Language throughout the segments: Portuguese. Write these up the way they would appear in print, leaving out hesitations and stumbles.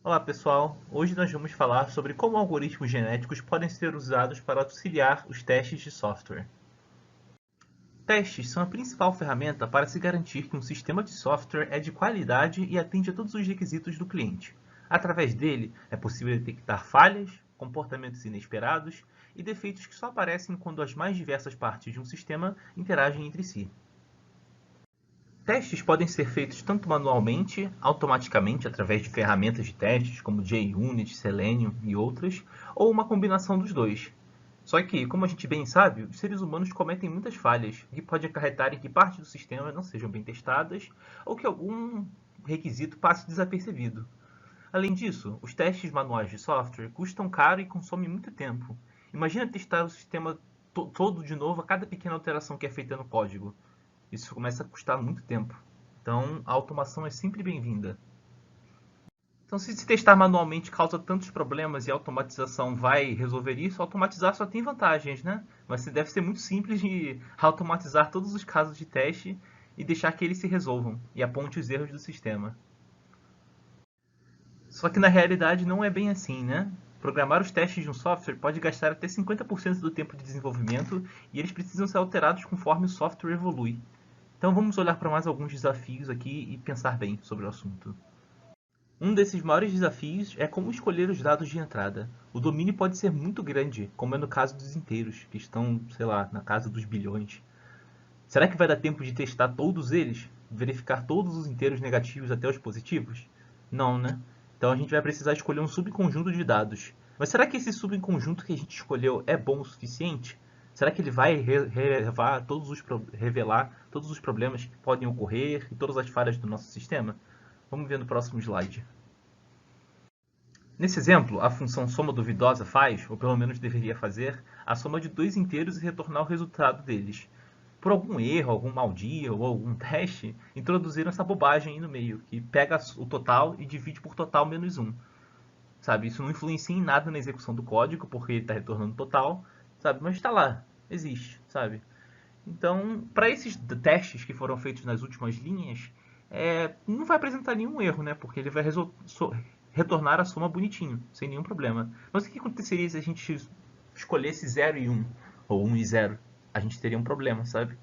Olá pessoal, hoje nós vamos falar sobre como algoritmos genéticos podem ser usados para auxiliar os testes de software. Testes são a principal ferramenta para se garantir que um sistema de software é de qualidade e atende a todos os requisitos do cliente. Através dele, é possível detectar falhas, comportamentos inesperados e defeitos que só aparecem quando as mais diversas partes de um sistema interagem entre si. Testes podem ser feitos tanto manualmente, automaticamente através de ferramentas de testes como JUnit, Selenium e outras, ou uma combinação dos dois. Só que, como a gente bem sabe, os seres humanos cometem muitas falhas, o que pode acarretar em que partes do sistema não sejam bem testadas ou que algum requisito passe desapercebido. Além disso, os testes manuais de software custam caro e consomem muito tempo. Imagina testar o sistema todo de novo a cada pequena alteração que é feita no código. Isso começa a custar muito tempo. Então, a automação é sempre bem-vinda. Então, se testar manualmente causa tantos problemas e a automatização vai resolver isso, automatizar só tem vantagens, né? Mas deve ser muito simples de automatizar todos os casos de teste e deixar que eles se resolvam e aponte os erros do sistema. Só que na realidade não é bem assim, né? Programar os testes de um software pode gastar até 50% do tempo de desenvolvimento e eles precisam ser alterados conforme o software evolui. Então vamos olhar para mais alguns desafios aqui e pensar bem sobre o assunto. Um desses maiores desafios é como escolher os dados de entrada. O domínio pode ser muito grande, como é no caso dos inteiros, que estão, sei lá, na casa dos bilhões. Será que vai dar tempo de testar todos eles? Verificar todos os inteiros negativos até os positivos? Não, né? Então a gente vai precisar escolher um subconjunto de dados. Mas será que esse subconjunto que a gente escolheu é bom o suficiente? Será que ele vai revelar todos os problemas que podem ocorrer e todas as falhas do nosso sistema? Vamos ver no próximo slide. Nesse exemplo, a função soma duvidosa faz, ou pelo menos deveria fazer, a soma de dois inteiros e retornar o resultado deles. Por algum erro, algum mau dia ou algum teste, introduziram essa bobagem aí no meio, que pega o total e divide por total menos 1. Sabe? Isso não influencia em nada na execução do código, porque ele está retornando total, sabe? Mas está lá, existe, sabe? Então, para esses testes que foram feitos nas últimas linhas, não vai apresentar nenhum erro, né? Porque ele vai retornar a soma bonitinho, sem nenhum problema. Mas o que aconteceria se a gente escolhesse 0 e 1, ou 1 e 0? A gente teria um problema, sabe?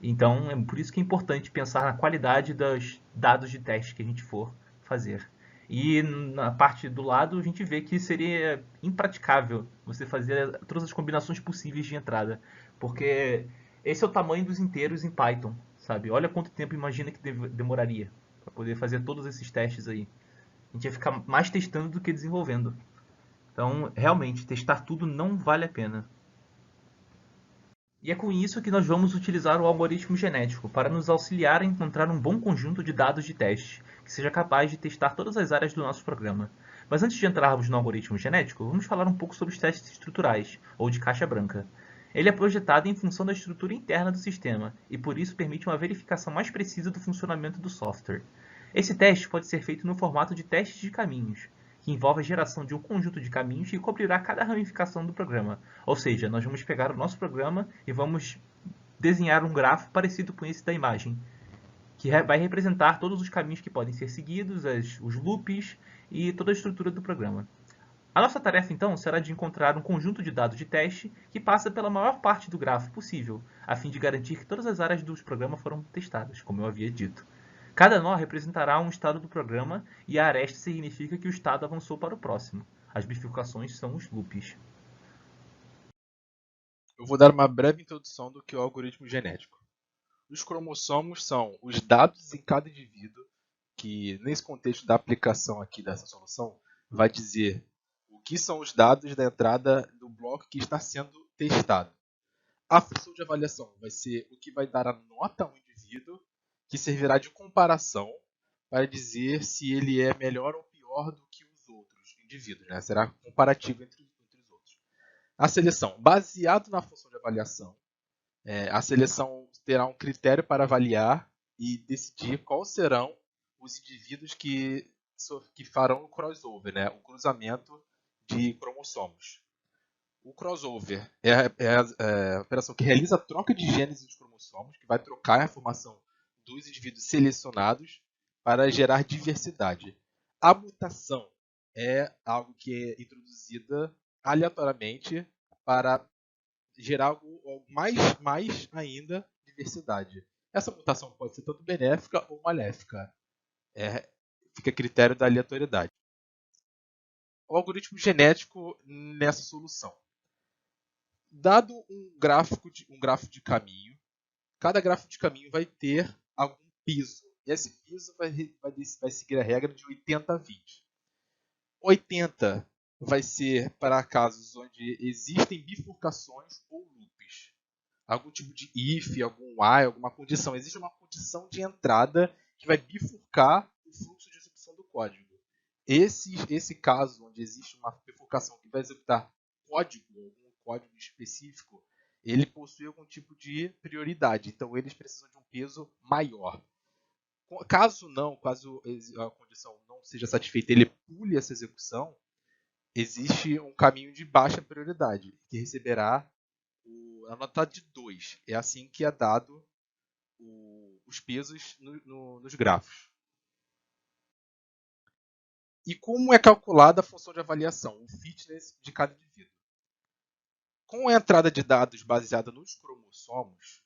Então, é por isso que é importante pensar na qualidade dos dados de teste que a gente for fazer. E na parte do lado, a gente vê que seria impraticável você fazer todas as combinações possíveis de entrada, porque esse é o tamanho dos inteiros em Python, sabe? Olha quanto tempo imagina que demoraria para poder fazer todos esses testes aí. A gente ia ficar mais testando do que desenvolvendo. Então, realmente, testar tudo não vale a pena. E é com isso que nós vamos utilizar o algoritmo genético para nos auxiliar a encontrar um bom conjunto de dados de teste que seja capaz de testar todas as áreas do nosso programa. Mas antes de entrarmos no algoritmo genético, vamos falar um pouco sobre os testes estruturais, ou de caixa branca. Ele é projetado em função da estrutura interna do sistema e por isso permite uma verificação mais precisa do funcionamento do software. Esse teste pode ser feito no formato de testes de caminhos, que envolve a geração de um conjunto de caminhos que cobrirá cada ramificação do programa. Ou seja, nós vamos pegar o nosso programa e vamos desenhar um grafo parecido com esse da imagem, que vai representar todos os caminhos que podem ser seguidos, os loops e toda a estrutura do programa. A nossa tarefa, então, será de encontrar um conjunto de dados de teste que passa pela maior parte do grafo possível, a fim de garantir que todas as áreas do programa foram testadas, como eu havia dito. Cada nó representará um estado do programa e a aresta significa que o estado avançou para o próximo. As bifurcações são os loops. Eu vou dar uma breve introdução do que é o algoritmo genético. Os cromossomos são os dados em cada indivíduo, que nesse contexto da aplicação aqui dessa solução, vai dizer o que são os dados da entrada do bloco que está sendo testado. A função de avaliação vai ser o que vai dar a nota ao indivíduo, que servirá de comparação para dizer se ele é melhor ou pior do que os outros indivíduos, né? Será comparativo entre os outros. A seleção, baseado na função de avaliação, a seleção terá um critério para avaliar e decidir quais serão os indivíduos que farão o crossover, né? O cruzamento de cromossomos. O crossover é a operação que realiza a troca de genes dos cromossomos, que vai trocar a informação dos indivíduos selecionados para gerar diversidade. A mutação é algo que é introduzida aleatoriamente para gerar algo mais ainda diversidade. Essa mutação pode ser tanto benéfica ou maléfica. Fica a critério da aleatoriedade. O algoritmo genético nessa solução. Dado um gráfico de caminho, cada gráfico de caminho vai ter algum piso. E esse piso vai seguir a regra de 80-20. 80 vai ser para casos onde existem bifurcações ou loops. Algum tipo de if, algum while, alguma condição. Existe uma condição de entrada que vai bifurcar o fluxo de execução do código. Esse caso, onde existe uma bifurcação que vai executar algum código específico, ele possui algum tipo de prioridade. Então, eles precisam de um peso maior. Caso a condição não seja satisfeita, ele pule essa execução, existe um caminho de baixa prioridade, que receberá a nota de 2. É assim que é dado os pesos nos grafos. E como é calculada a função de avaliação, o fitness de cada indivíduo? Com a entrada de dados baseada nos cromossomos,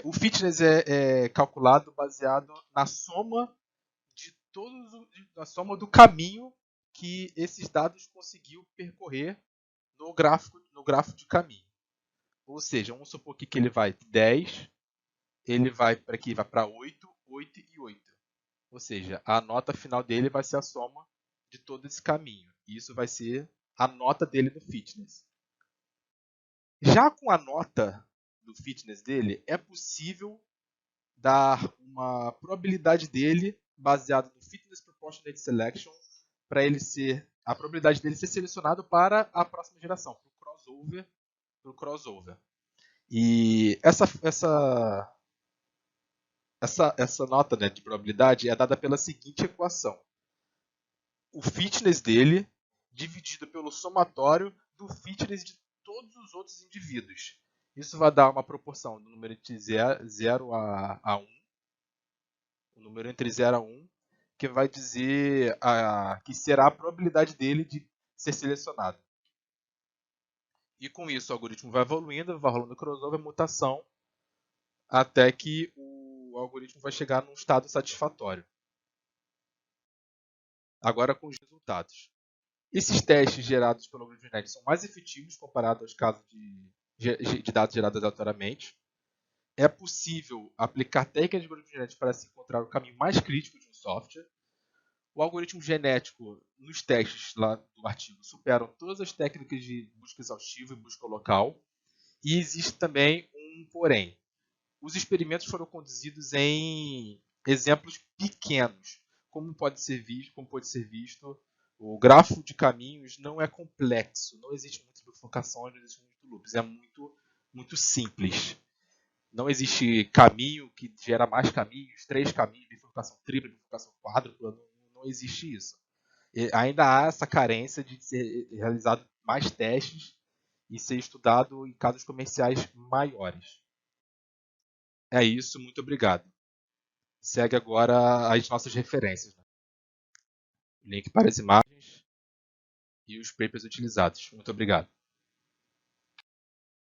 o fitness é calculado baseado na soma do caminho que esses dados conseguiu percorrer no gráfico de caminho. Ou seja, vamos supor que ele vai 10, ele vai para aqui, vai para 8, 8 e 8. Ou seja, a nota final dele vai ser a soma de todo esse caminho. E isso vai ser a nota dele no fitness. Já com a nota do fitness dele, é possível dar uma probabilidade dele baseada no Fitness Proportionate Selection para a probabilidade dele ser selecionado para a próxima geração, para o crossover. E essa nota, né, de probabilidade é dada pela seguinte equação: o fitness dele dividido pelo somatório do fitness de todos os outros indivíduos. Isso vai dar uma proporção do número de 0 a 1, o número entre 0 a 1, que vai dizer que será a probabilidade dele de ser selecionado. E com isso o algoritmo vai evoluindo, vai rolando crossover, mutação, até que o algoritmo vai chegar num estado satisfatório. Agora com os resultados. Esses testes gerados pelo algoritmo genético são mais efetivos comparado aos casos de dados gerados aleatoriamente. É possível aplicar técnicas de algoritmo genético para se encontrar o caminho mais crítico de um software. O algoritmo genético, nos testes lá do artigo, superam todas as técnicas de busca exaustiva e busca local. E existe também um porém. Os experimentos foram conduzidos em exemplos pequenos. Como pode ser visto, o gráfico de caminhos não é complexo. Não existe muitas bifurcações, não existe muitos loops. É muito simples. Não existe caminho que gera mais caminhos, 3 caminhos, bifurcação tripla, bifurcação quádrupla. Não existe isso. E ainda há essa carência de ser realizado mais testes e ser estudado em casos comerciais maiores. É isso, muito obrigado. Segue agora as nossas referências. Né? Link para as imagens e os papers utilizados. Muito obrigado.